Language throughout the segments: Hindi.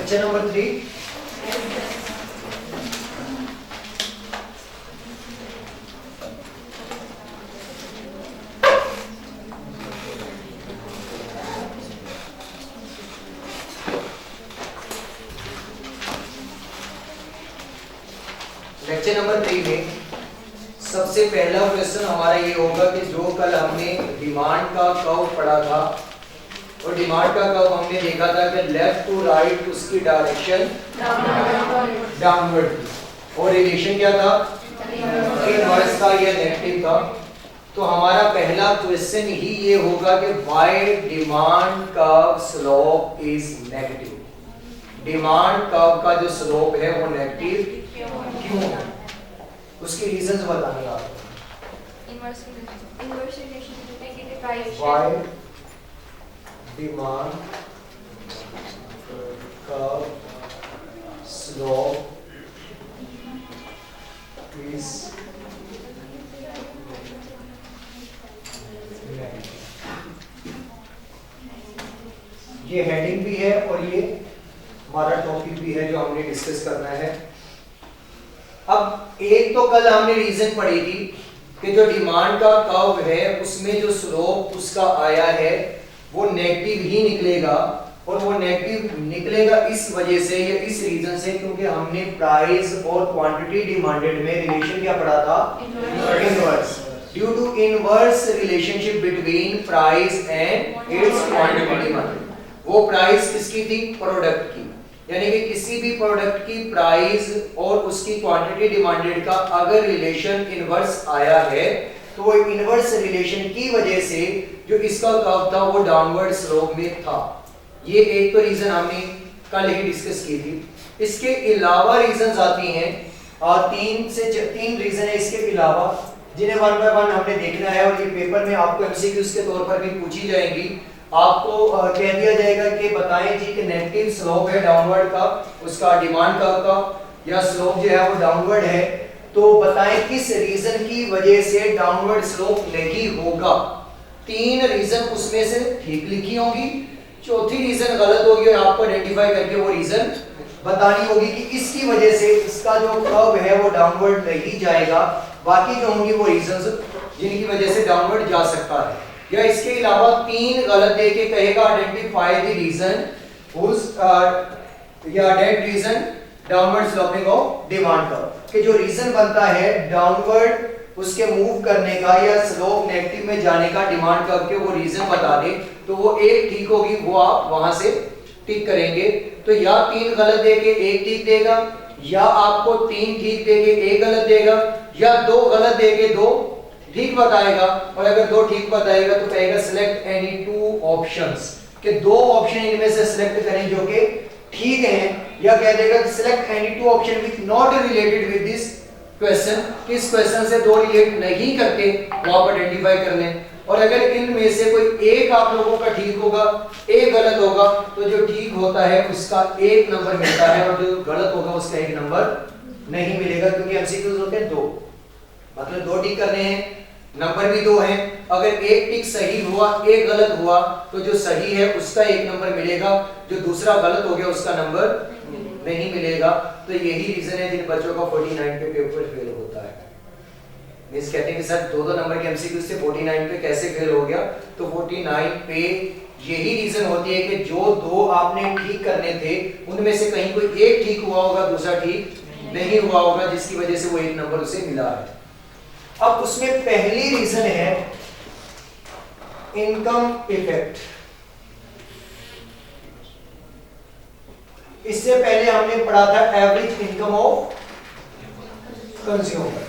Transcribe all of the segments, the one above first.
Lecture number 3। लेक्चर नंबर 3 में सबसे पहला क्वेश्चन हमारा ये होगा कि जो कल हमने डिमांड का कर्व पढ़ा था और डिमांड का कर्व हमने देखा था कि लेफ्ट टू राइट उसकी डायरेक्शन डाउनवर्ड थी और रिलेशन क्या था, इनवर्स था या नेगेटिव था। तो हमारा पहला क्वेश्चन ही ये होगा कि why demand curve slope is negative. Demand curve का जो स्लोप है वो नेगेटिव क्यों है, उसकी रीजंस बताने आपको। Inverse relation negative price why demand curve slope is ये हेडिंग भी है और ये हमारा टॉपिक भी है जो हमने डिस्कस करना है। अब एक तो कल हमने रीजन पढ़ी थी कि जो डिमांड का कर्व है उसमें जो स्लोप उसका आया है वो नेगेटिव ही निकलेगा और वो नेगेटिव निकलेगा इस वजह से या इस रीजन से क्योंकि हमने प्राइस और क्वांटिटी डिमांडेड में रिलेशन क्या पढ़ा था, inverse. Due to inverse relationship between price and its quantity demanded. वो प्राइस किसकी थी, प्रोडक्ट की, यानी कि किसी भी प्रोडक्ट की प्राइस और उसकी क्वांटिटी डिमांडेड का अगर रिलेशन इनवर्स आया है तो वो इनवर्स रिलेशन की वजह से जो इसका कर्व था वो डाउनवर्ड स्लोप में था। ये एक तो रीजन हमने कल ही डिस्कस की थी। इसके अलावा रीजंस आती हैं और तीन रीजन है इसके अलावा जिन्हें वन बाय वन हमने देखना है और ये पेपर में आपको एमसीक्यूज के तौर पर भी पूछी जाएंगी। आपको कह दिया जाएगा कि बताएं जी कि नेगेटिव स्लोप है डाउनवर्ड का उसका डिमांड का या स्लोप जो है वो डाउनवर्ड है, तो बताएं किस रीजन की वजह से डाउनवर्ड स्लोप नहीं होगा। तीन रीजन उसमें से ठीक लिखी होगी, चौथी रीजन गलत होगी और आपको आइडेंटिफाई करके वो रीजन बतानी होगी कि इसकी वजह से इसका जो कर्व है वो डाउनवर्ड नहीं जाएगा। बाकी जो होंगी वो रीजंस जिनकी वजह से डाउनवर्ड जा सकता है। या इसके अलावा तीन गलत देके कहेगा आइडेंटिफाई द रीजन या that reason downward sloping of demand curve, कि जो रीजन बनता है डाउनवर्ड उसके मूव करने का या स्लोप नेगेटिव में जाने का डिमांड कर्व के वो रीजन बता दे तो वो एक ठीक होगी, वो आप वहां से टिक करेंगे। तो या तीन गलत देके एक ठीक देगा या आपको तीन ठीक देके एक गलत देगा या दो गलत देके दो ठीक बताएगा और अगर दो ठीक बताएगा तो कहेगा सिलेक्ट एनी टू ऑप्शंस, कि दो ऑप्शन इनमें से सिलेक्ट करें जो कि ठीक हैं, या कह देगा select any two option which not related with this question, किस क्वेश्चन से दो रिलेट नहीं करते वो आप आइडेंटिफाई कर लें। और अगर इनमें से कोई एक आप लोगों का ठीक होगा एक गलत होगा तो जो ठीक होता है उसका एक नंबर मिलता है और जो गलत होगा उसका एक नंबर नहीं मिलेगा, क्योंकि एमसीक्यूज होते हैं दो, मतलब दो टिक करने हैं, नंबर भी दो हैं। अगर एक टिक सही हुआ एक गलत हुआ तो जो सही है उसका एक नंबर मिलेगा, जो दूसरा गलत हो गया उसका नंबर नहीं मिलेगा। तो यही रीजन है जिन बच्चों का 49 पे पेपर फेल होता है। मींस कहते हैं कि सर दो नंबर के एमसीक्यू से 49 पे कैसे फेल हो गया, तो 49 पे यही रीजन होती है कि जो दो आपने ठीक करने थे उनमें से कहीं कोई एक ठीक हुआ होगा दूसरा ठीक नहीं हुआ होगा, जिसकी वजह से वो एक नंबर उसे मिला है। अब उसमें पहली रीजन है इनकम इफेक्ट। इससे पहले हमने पढ़ा था एवरेज इनकम ऑफ कंज्यूमर,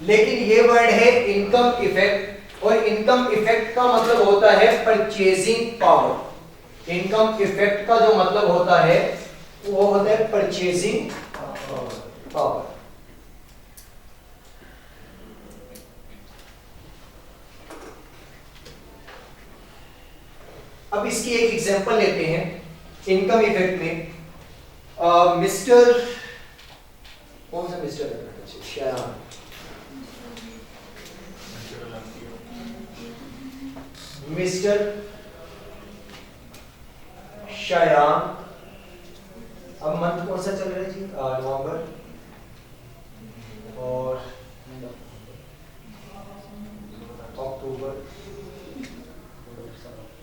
लेकिन ये वर्ड है इनकम इफेक्ट और इनकम इफेक्ट का मतलब होता है परचेजिंग पावर। इनकम इफेक्ट का जो मतलब होता है वो होता है परचेजिंग पावर। अब इसकी एक एग्जांपल लेते हैं इनकम इफेक्ट में। मिस्टर कौन सा मिस्टर है, श्याम, मिस्टर श्याम अब मंथ कौन सा चल रहा है जी? नवंबर और अक्टूबर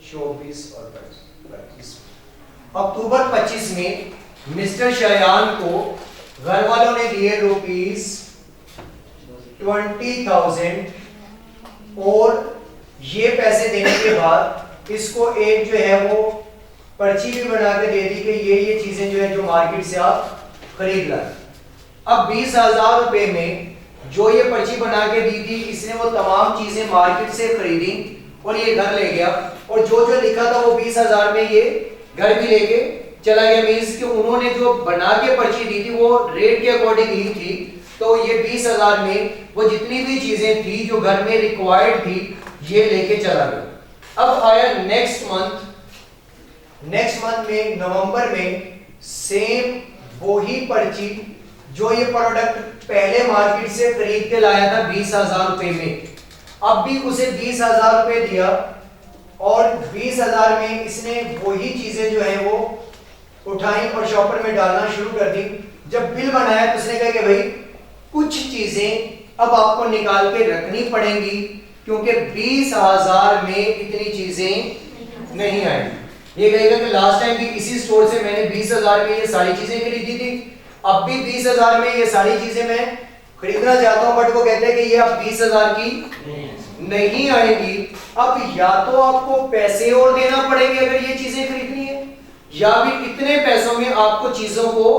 24 और 25। अक्टूबर 25 में मिस्टर शयान को घर वालों ने दिए रुपीस 20,000 और ये पैसे देने के बाद इसको एक जो है वो पर्ची भी बना के दे दी कि ये चीजें जो है जो मार्केट से आप खरीद लाए। अब 20,000 रुपए में जो ये पर्ची बना के दी थी इसने वो तमाम चीजें मार्केट से खरीदी और ये घर ले गया और जो जो लिखा था वो 20,000 में ये घर भी लेके चला गया। मींस कि उन्होंने जो बना के पर्ची दी थी वो रेट के अकॉर्डिंग ली थी, तो ये 20,000 में वो जितनी भी चीजें थी जो घर में रिक्वायर्ड थी ये लेके चला गया। अब आया नेक्स्ट मंथ में नवंबर में सेम वही पर्ची जो ये प्रोडक्ट पहले मार्केट से खरीद के लाया था 20,000 रुपए में, अब भी उसे 20,000 रुपए दिया और 20,000 में इसने वही चीजें जो है वो उठाई और शॉपर में डालना शुरू कर दी। जब बिल बनाया तो उसने कहा कि भाई कुछ चीजें अब आपको निकाल के रखनी पड़ेंगी क्योंकि 20,000 में इतनी चीजें नहीं आएंगी। ये कहेगा कि लास्ट टाइम भी इसी स्टोर से मैंने 20,000 में ये सारी चीजें खरीदी थी, अब भी 20,000 में ये सारी चीजें मैं खरीदना चाहता हूं, बट वो कहते हैं कि ये अब 20,000 की नहीं आएगी। अब या तो आपको पैसे और देना पड़ेंगे अगर ये चीजें खरीदनी है, या भी इतने पैसों में आपको चीजों को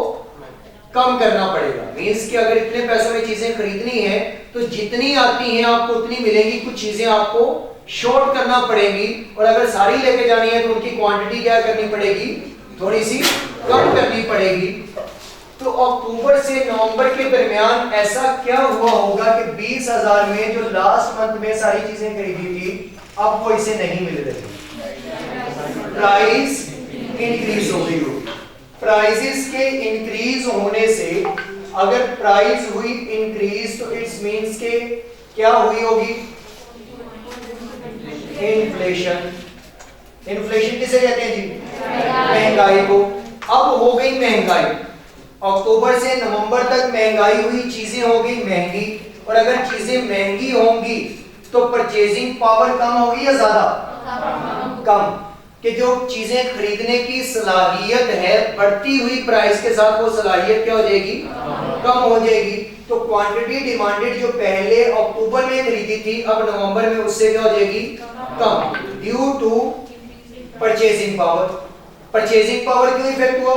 कम करना पड़ेगा। मींस कि अगर इतने पैसों में चीजें खरीदनी है तो जितनी आती हैं आपको उतनी मिलेगी, कुछ चीजें आपको शॉर्ट करना पड़ेगी और अगर सारी लेके जानी है तो उनकी क्वांटिटी क्या करनी पड़ेगी, थोड़ी सी कम करनी पड़ेगी। तो अक्टूबर से नवंबर के दरमियान ऐसा क्या हुआ होगा कि 20,000 में जो लास्ट मंथ में सारी चीजें खरीदी थी अब वो इसे नहीं मिल रही, प्राइस इंक्रीज हो गई होगी। प्राइसेस के इंक्रीज होने से अगर प्राइस हुई इंक्रीज तो इट्स मींस के क्या हुई होगी, इन्फ्लेशन। इन्फ्लेशन किसे कहते हैं जी? महंगाई को। अब हो गई महंगाई, अक्टूबर से नवंबर तक महंगाई हुई, चीजें हो गई महंगी और अगर चीजें महंगी होंगी तो परचेजिंग पावर कम होगी या ज्यादा? कम। कि जो चीजें खरीदने की सलाहियत है बढ़ती हुई प्राइस के साथ वो सलाहियत क्या हो जाएगी, कम हो जाएगी। तो क्वांटिटी डिमांडेड जो पहले अक्टूबर में खरीदी थी अब नवंबर में उससे क्या हो जाएगी, कम, due to purchasing power. Purchasing power क्यों इफेक्ट हुआ?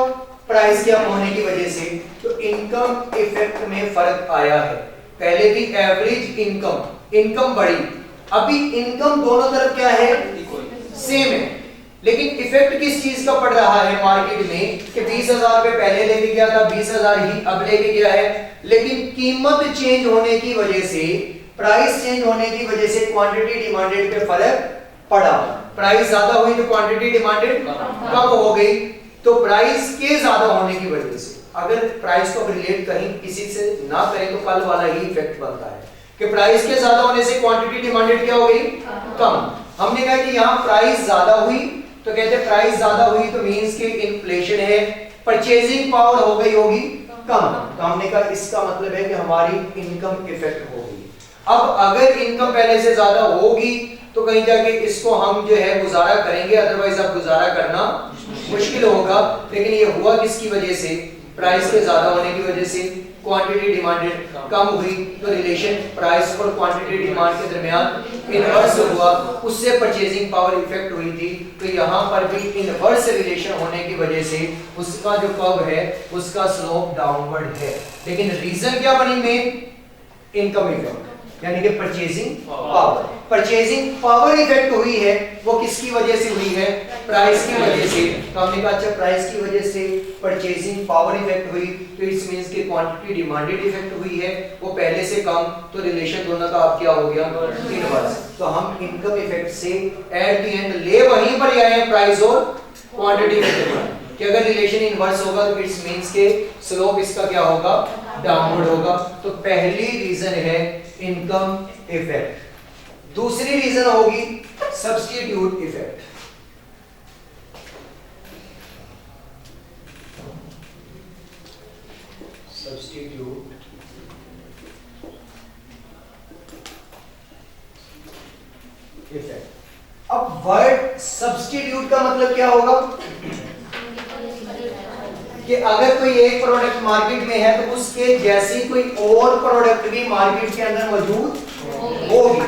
प्राइस के कम होने की वजह से। तो इनकम इफेक्ट में फर्क आया है। पहले थी एवरेज इनकम, इनकम बढ़ी, अभी इनकम दोनों तरफ क्या है, सेम है, लेकिन इफेक्ट किस चीज का पड़ रहा है मार्केट में कि 20,000 रुपए पहले लेके गया था, 20,000 ही अब लेके गया है, लेकिन कीमत चेंज होने की वजह से, प्राइस चेंज होने की वजह से क्वांटिटी डिमांडेड पे फर्क पड़ा। प्राइस ज्यादा हुई तो क्वांटिटी डिमांडेड कम हो गई। तो प्राइस के ज्यादा होने की वजह से अगर प्राइस को रिलेट कहीं किसी से ना करें तो कल वाला ही इफेक्ट बनता है कि प्राइस के ज्यादा होने से क्वांटिटी डिमांडेड क्या हो गई, कम। हमने कहा कि यहाँ प्राइस ज्यादा हुई तो कहते प्राइस ज्यादा हुई तो मींस कि इन्फ्लेशन है, परचेजिंग पावर हो गई होगी कम। तो हमने कहा इसका मतलब है कि हमारी इनकम इफेक्ट होगी। अब अगर इनकम पहले से ज्यादा होगी तो कहीं जाके इसको हम जो है गुजारा करेंगे, अदरवाइज अब गुजारा करना मुश्किल होगा। लेकिन ये हुआ किसकी वजह से, प्राइस के ज्यादा होने की वजह से। क्वांटिटी डिमांडेड कम हुई तो रिलेशन प्राइस और क्वांटिटी डिमांड के दरमियान इनवर्स हुआ, उससे परचेजिंग पावर इफेक्ट हुई थी। तो यहाँ पर भी इनवर्स रिलेशन होने की वजह से उसका जो कर्व है उसका स्लोप डाउनवर्ड है। लेकिन रीजन क्या बनी मेन, इनकम इफेक्ट, यानी कि purchasing power. Purchasing power effect हुई है वो किसकी वजह से हुई है, प्राइस की वजह से। तो हमने कहा अच्छा प्राइस की वजह से परचेजिंग पावर इफेक्ट हुई तो इट्स मींस कि क्वांटिटी डिमांडेड इफेक्ट हुई है वो पहले से कम, तो रिलेशन दोनों का अब क्या हो गया, इनवर्स। तो हम इनकम इफेक्ट से एट द एंड ले वहीं पर आए हैं प्राइस और क्वांटिटी में कि अगर रिलेशन इनवर्स होगा तो इट्स मींस के स्लोप इसका क्या होगा, डाउनवर्ड होगा। तो पहली रीजन है इनकम इफेक्ट। दूसरी रीजन होगी सब्स्टिट्यूट इफेक्ट। अब वर्ड सब्स्टिट्यूट का मतलब क्या होगा कि अगर कोई एक प्रोडक्ट मार्केट में है तो उसके जैसी कोई और प्रोडक्ट भी मार्केट के अंदर मौजूद होगी।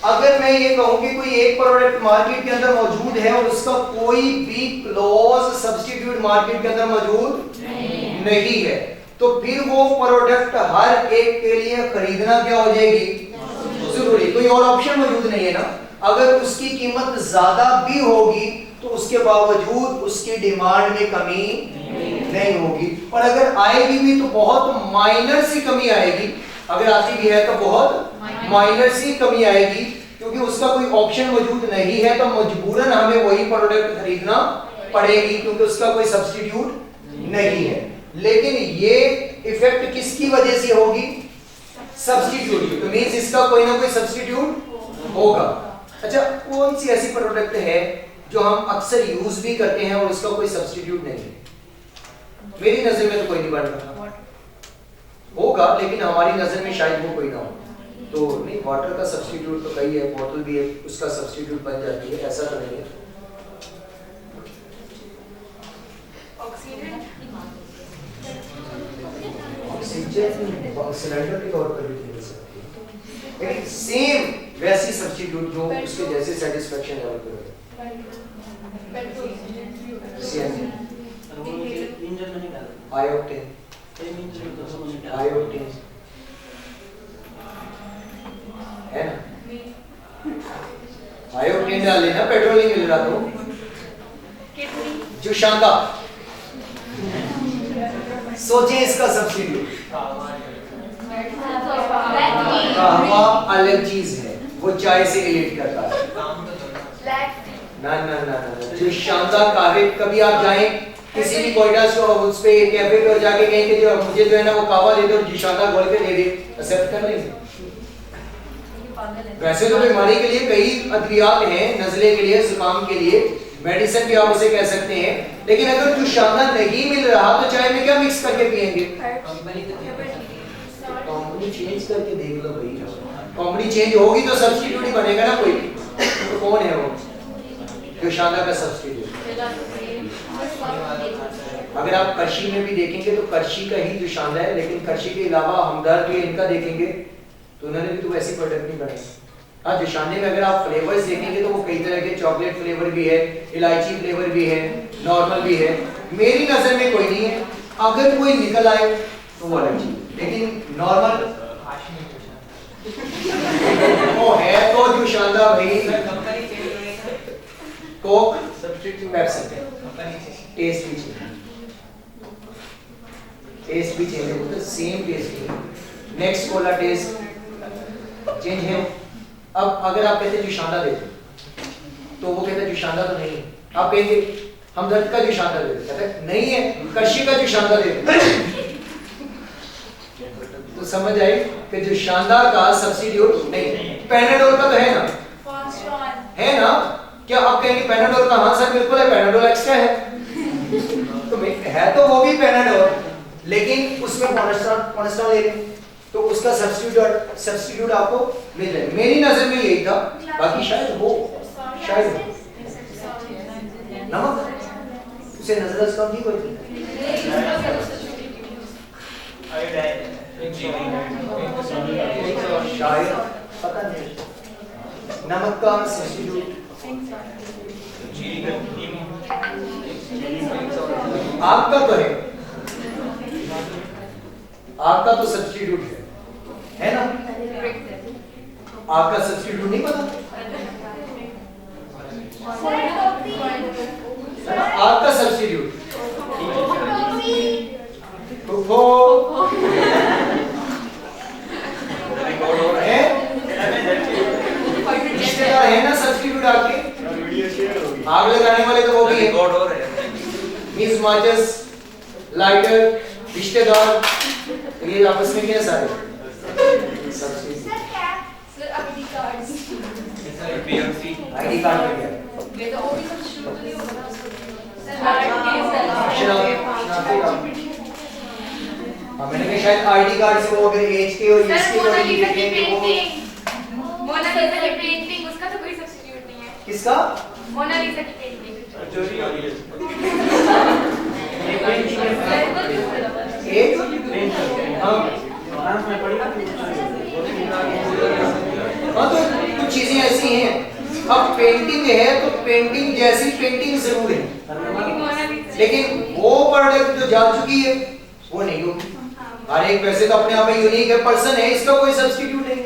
अगर मैं ये कहूं कि कोई एक प्रोडक्ट मार्केट के अंदर मौजूद है और उसका कोई भी क्लोज सब्स्टिट्यूट मार्केट के अंदर मौजूद नहीं है, तो फिर वो प्रोडक्ट हर एक के लिए खरीदना क्या हो जाएगी, जरूरी। कोई और ऑप्शन मौजूद नहीं है ना। अगर उसकी कीमत ज्यादा भी होगी तो उसके बावजूद उसकी डिमांड में कमी नहीं होगी, और अगर आएगी भी तो बहुत माइनर सी कमी आएगी। अगर आती भी है तो बहुत माइनर सी कमी आएगी, क्योंकि उसका कोई ऑप्शन मौजूद नहीं है, तो मजबूरन हमें वही प्रोडक्ट खरीदना पड़ेगी क्योंकि उसका कोई सब्स्टिट्यूट नहीं है। लेकिन ये इफेक्ट किसकी वजह से होगी, सब्स्टिट्यूट। तो मींस इसका कोई ना कोई सब्स्टिट्यूट होगा। अच्छा, कौन सी ऐसी प्रोडक्ट है जो हम अक्सर यूज भी करते हैं और उसका कोई सब्स्टिट्यूट नहीं है? मेरी नजर में तो कोई नहीं बन रहा होगा, लेकिन हमारी नजर में शायद वो कोई ना हो। तो नहीं, वाटर का सब्स्टिट्यूट तो कई है, बोतल भी है, उसका सब्स्टिट्यूट बन जाती है, ऐसा तो नहीं है। ऑक्सीजन सिलेंडर के तौर पर भी मिल सकती है, सेम वैसी सब्स्टिट्यूट जो उसके जैसे सेटिस्फेक्शन लेवल पे हो। सीएनजी, आयोक्टेन, आयोक्टेन है ना, आयोक्टेन डाल लेना, पेट्रोल नहीं मिल रहा तो जो शांता, सोचें इसका सब्स्टिट्यूट। कहवा अलग चीज है, वो चाय से रिलेट करता है। ना ना ना ना, जो शांता कावे, कभी आप जाएं किसी भी कोयटा उस पे कैफे पे जाके कहें कि जो मुझे जो है ना वो कावा दे दो, जी शांता घोल के दे दे, एक्सेप्ट कर लेंगे। वैसे तो बीमारी के लिए कई अद्वियात हैं, नजले के लिए, जुकाम के लिए मेडिसिन भी आप उसे कह सकते हैं, लेकिन अगर जो शांता नहीं मिल रहा तो चाय में क्या मिक्स करके पिएंगे? कंपनी चेंज करके देख लो भाई, कंपनी चेंज होगी तो सब्स्टिट्यूट ही बनेगा ना कोई। तो कौन है वो जो शांता का सब्स्टिट्यूट? अगर आप करशी में भी देखेंगे तो करशी का ही जो शांता है, लेकिन करशी के अलावा हमदर्द के इनका देखेंगे तो उन्होंने भी तो वैसी प्रोडक्ट नहीं बनाई। हाँ, जो शांते में अगर आप फ्लेवर्स देखेंगे तो वो कई तरह के, चॉकलेट फ्लेवर भी है, इलायची फ्लेवर भी है, नॉर्मल भी है। मेरी नजर में कोई नहीं है, अगर कोई निकल आए तो वो अलग चीज, लेकिन नॉर्मल वो है तो जो शानदार भाई कोक सब्स्टिट्यूट पेप्सी, टेस्ट भी चेंज, टेस्ट भी चेंज है, तो सेम टेस्ट है। नेक्स्ट कोला टेस्ट चेंज है। अब अगर आप कहते जो शानदार दे तो वो कहते जो शानदार तो नहीं है, आप कहेंगे हमदर्द का जो शानदार दे, कहते नहीं है, करशी का जो शानदार दे। तो समझ आई कि जो शानदार का सब्स्टिट्यूट नहीं। पैनाडोल का तो है ना, है ना, क्या आप कहेंगे पैनाडोल का? हाँ सर बिल्कुल है, पैनाडोल एक्स्ट्रा है। तो है तो वो भी पैनाडोल, लेकिन उसमें कोलेस्ट्रॉल ले रहे, तो उसका सब्स्टिट्यूट आपको मिल जाए। मेरी नजर में यही था, बाकी शायद हो, शायद हो। नमक उसे नजर कम नहीं कोई, शायद पता नहीं। नमक का सब्स्टिट्यूट आपका तो है, आपका तो सब्स्टिट्यूट है ना? आपका सब्स्टिट्यूट नहीं पता? आपका सब्स्टिट्यूट है, रिश्तेदार है ना सब्स्टिट्यूट आपके? आग लगाने वाले तो वो भी है, मींस माचिस, लाइटर, रिश्तेदार, ये आपस में क्या सारे आईडी कार्ड में क्या? मैंने कहा शायद आईडी कार्ड से वो अगर एज के और इसके पेंटिंग उसका तो कोई सब्स्टिट्यूट किसका? मोनालिसा की पेंटिंग। एक हाँ तो कुछ चीजें ऐसी हैं। अब पेंटिंग है तो पेंटिंग जैसी पेंटिंग जरूर है, लेकिन वो प्रोडक्ट जो जा चुकी है वो नहीं होगी। हर एक वैसे तो अपने आप में यूनिक है, पर्सन है, इसका कोई सब्स्टिट्यूट नहीं।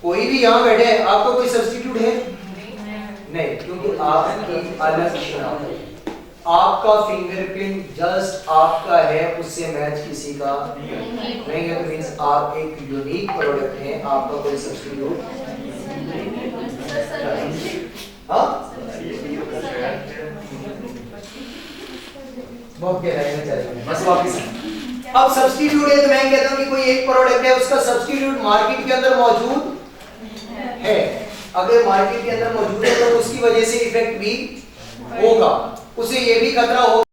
कोई भी यहाँ बैठे है, आपका कोई सब्स्टिट्यूट है नहीं, क्योंकि आपकी अलग शनाख्त है। आपका फिंगरप्रिंट जस्ट आपका है, उससे मैच किसी का नहीं है। तो मींस आप एक यूनिक प्रोडक्ट हैं, आपका कोई सब्स्टिट्यूट हाँ बहुत गहराई में चले गए बस वापस। अब सब्स्टिट्यूट है तो मैं कहता हूं कि कोई एक प्रोडक्ट है, उसका सब्स्टिट्यूट मार्केट के अंदर मौजूद है। अगर मार्केट के अंदर मौजूद है तो उसकी वजह से इफेक्ट भी होगा, उसे ये भी खतरा होगा